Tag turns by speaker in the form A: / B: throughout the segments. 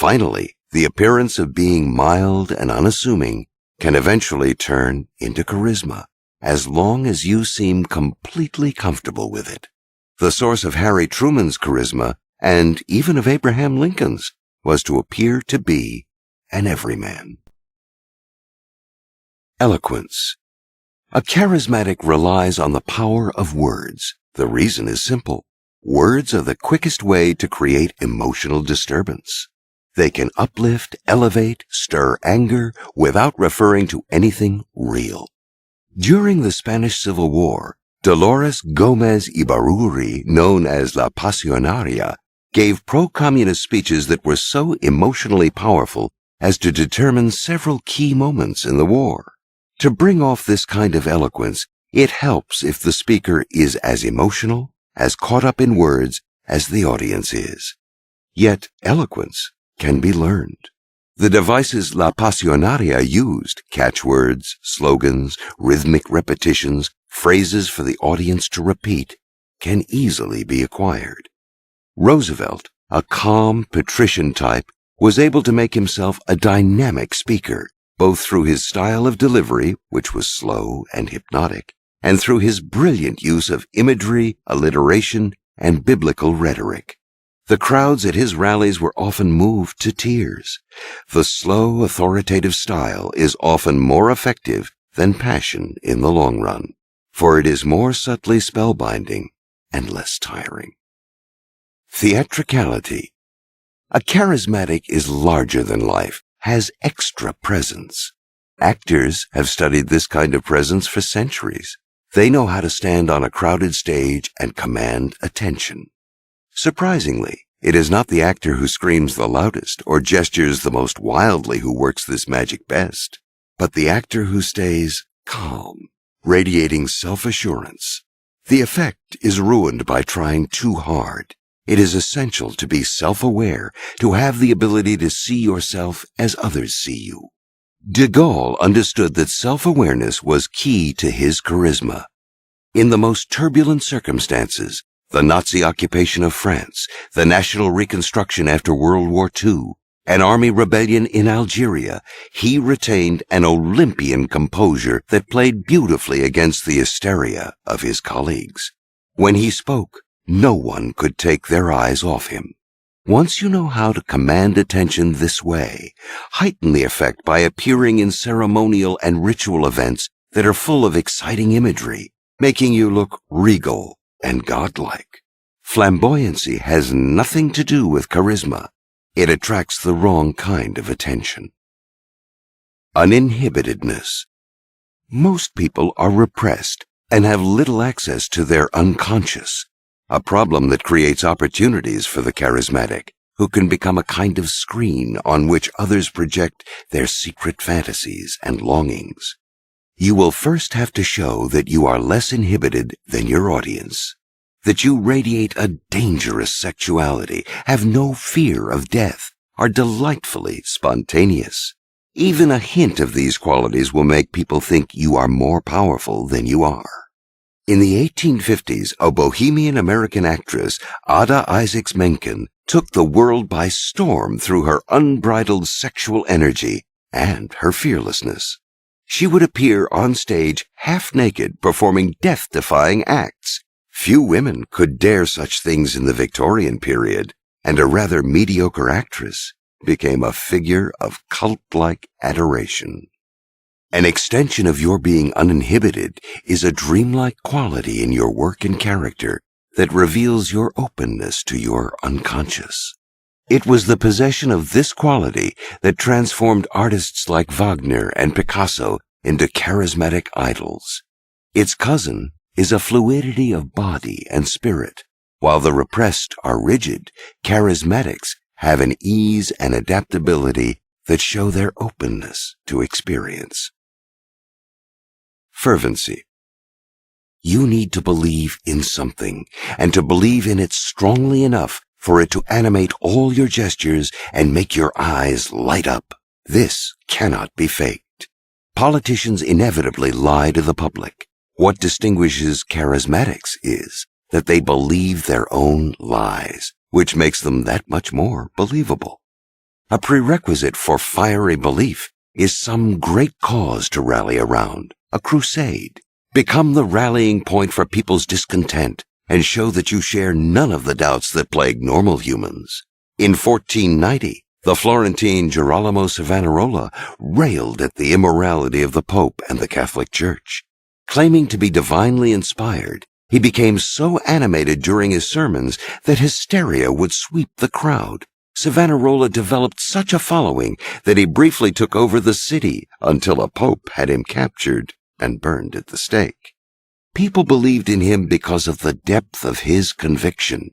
A: Finally, the appearance of being mild and unassuming can eventually turn into charisma, as long as you seem completely comfortable with it. The source of Harry Truman's charisma, and even of Abraham Lincoln's, was to appear to be an everyman. Eloquence. A charismatic relies on the power of words. The reason is simple. Words are the quickest way to create emotional disturbance. They can uplift, elevate, stir anger without referring to anything real. During the Spanish Civil War, Dolores Gómez Ibarruri, known as La Pasionaria, gave pro-communist speeches that were so emotionally powerful as to determine several key moments in the war. To bring off this kind of eloquence, it helps if the speaker is as emotional, as caught up in words as the audience is. Yet eloquence can be learned. The devices La Pasionaria used, catchwords, slogans, rhythmic repetitions, phrases for the audience to repeat, can easily be acquired. Roosevelt, a calm, patrician type, was able to make himself a dynamic speaker, both through his style of delivery, which was slow and hypnotic, and through his brilliant use of imagery, alliteration, and biblical rhetoric. The crowds at his rallies were often moved to tears. The slow, authoritative style is often more effective than passion in the long run, for it is more subtly spellbinding and less tiring. Theatricality. A charismatic is larger than life, has extra presence. Actors have studied this kind of presence for centuries. They know how to stand on a crowded stage and command attention. Surprisingly, it is not the actor who screams the loudest or gestures the most wildly who works this magic best, but the actor who stays calm, radiating self-assurance. The effect is ruined by trying too hard. It is essential to be self-aware, to have the ability to see yourself as others see you. De Gaulle understood that self-awareness was key to his charisma. In the most turbulent circumstances, the Nazi occupation of France, the national reconstruction after World War II, an army rebellion in Algeria, he retained an Olympian composure that played beautifully against the hysteria of his colleagues. When he spoke, no one could take their eyes off him. Once you know how to command attention this way, heighten the effect by appearing in ceremonial and ritual events that are full of exciting imagery, making you look regal and godlike. Flamboyancy has nothing to do with charisma. It attracts the wrong kind of attention. Uninhibitedness. Most people are repressed and have little access to their unconscious, a problem that creates opportunities for the charismatic, who can become a kind of screen on which others project their secret fantasies and longings. You will first have to show that you are less inhibited than your audience, that you radiate a dangerous sexuality, have no fear of death, are delightfully spontaneous. Even a hint of these qualities will make people think you are more powerful than you are. In the 1850s, a bohemian American actress, Ada Isaacs Menken, took the world by storm through her unbridled sexual energy and her fearlessness. She would appear on stage half-naked, performing death-defying acts. Few women could dare such things in the Victorian period, and a rather mediocre actress became a figure of cult-like adoration. An extension of your being uninhibited is a dreamlike quality in your work and character that reveals your openness to your unconscious. It was the possession of this quality that transformed artists like Wagner and Picasso into charismatic idols. Its cousin is a fluidity of body and spirit. While the repressed are rigid, charismatics have an ease and adaptability that show their openness to experience. Fervency. You need to believe in something, and to believe in it strongly enough for it to animate all your gestures and make your eyes light up. This cannot be faked. Politicians inevitably lie to the public. What distinguishes charismatics is that they believe their own lies, which makes them that much more believable. A prerequisite for fiery belief is some great cause to rally around, a crusade. Become the rallying point for people's discontent and show that you share none of the doubts that plague normal humans. In 1490, the Florentine Girolamo Savonarola railed at the immorality of the Pope and the Catholic Church. Claiming to be divinely inspired, he became so animated during his sermons that hysteria would sweep the crowd. Savonarola developed such a following that he briefly took over the city until a pope had him captured and burned at the stake. People believed in him because of the depth of his conviction.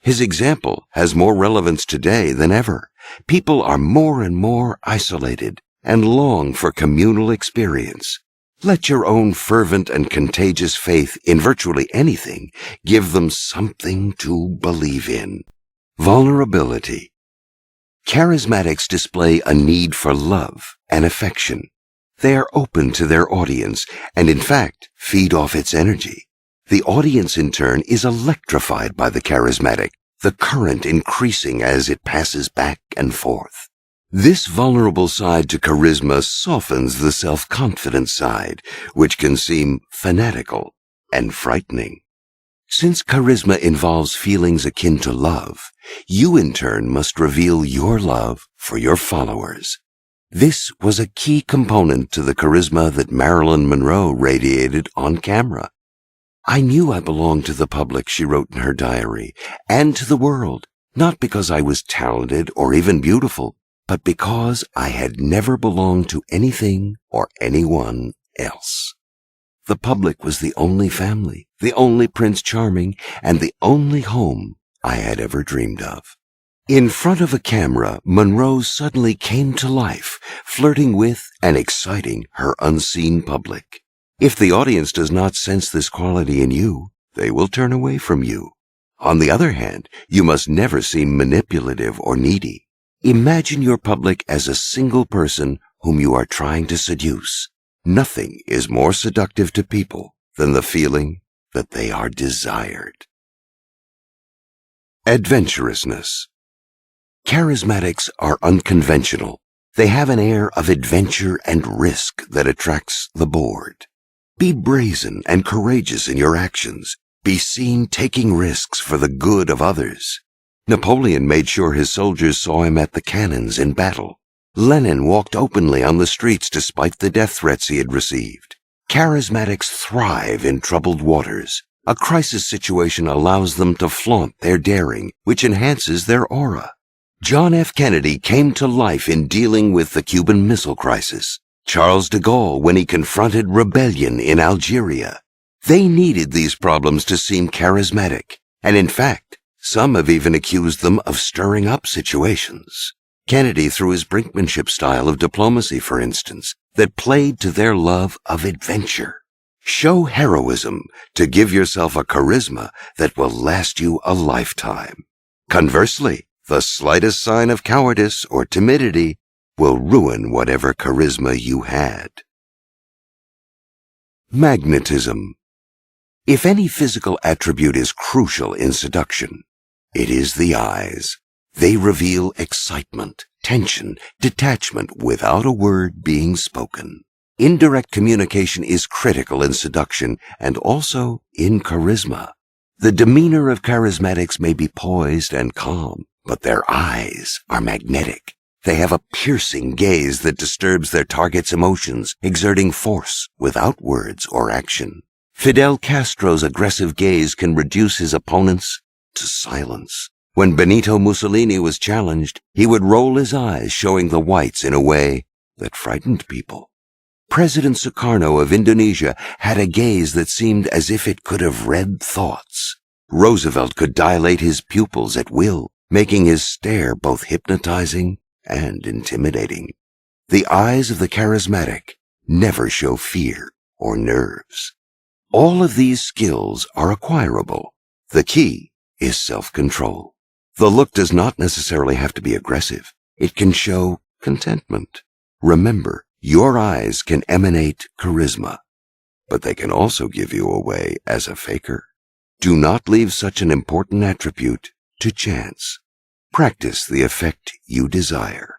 A: His example has more relevance today than ever. People are more and more isolated and long for communal experience. Let your own fervent and contagious faith in virtually anything give them something to believe in. Vulnerability. Charismatics display a need for love and affection. They are open to their audience and, in fact, feed off its energy. The audience, in turn, is electrified by the charismatic, the current increasing as it passes back and forth. This vulnerable side to charisma softens the self-confident side, which can seem fanatical and frightening. Since charisma involves feelings akin to love, you in turn must reveal your love for your followers. This was a key component to the charisma that Marilyn Monroe radiated on camera. "I knew I belonged to the public," she wrote in her diary, "and to the world, not because I was talented or even beautiful, but because I had never belonged to anything or anyone else. The public was the only family, the only Prince Charming, and the only home I had ever dreamed of." In front of a camera, Monroe suddenly came to life, flirting with and exciting her unseen public. If the audience does not sense this quality in you, they will turn away from you. On the other hand, you must never seem manipulative or needy. Imagine your public as a single person whom you are trying to seduce. Nothing is more seductive to people than the feeling that they are desired. Adventurousness. Charismatics are unconventional. They have an air of adventure and risk that attracts the bored. Be brazen and courageous in your actions. Be seen taking risks for the good of others. Napoleon made sure his soldiers saw him at the cannons in battle. Lenin walked openly on the streets despite the death threats he had received. Charismatics thrive in troubled waters. A crisis situation allows them to flaunt their daring, which enhances their aura. John F. Kennedy came to life in dealing with the Cuban Missile Crisis. Charles de Gaulle when he confronted rebellion in Algeria. They needed these problems to seem charismatic, and in fact, some have even accused them of stirring up situations. Kennedy through his brinkmanship style of diplomacy, for instance, that played to their love of adventure. Show heroism to give yourself a charisma that will last you a lifetime. Conversely, the slightest sign of cowardice or timidity will ruin whatever charisma you had. Magnetism. If any physical attribute is crucial in seduction, it is the eyes. They reveal excitement, tension, detachment without a word being spoken. Indirect communication is critical in seduction and also in charisma. The demeanor of charismatics may be poised and calm, but their eyes are magnetic. They have a piercing gaze that disturbs their target's emotions, exerting force without words or action. Fidel Castro's aggressive gaze can reduce his opponents to silence. When Benito Mussolini was challenged, he would roll his eyes, showing the whites in a way that frightened people. President Sukarno of Indonesia had a gaze that seemed as if it could have read thoughts. Roosevelt could dilate his pupils at will, making his stare both hypnotizing and intimidating. The eyes of the charismatic never show fear or nerves. All of these skills are acquirable. The key is self-control. The look does not necessarily have to be aggressive. It can show contentment. Remember, your eyes can emanate charisma, but they can also give you away as a faker. Do not leave such an important attribute to chance. Practice the effect you desire.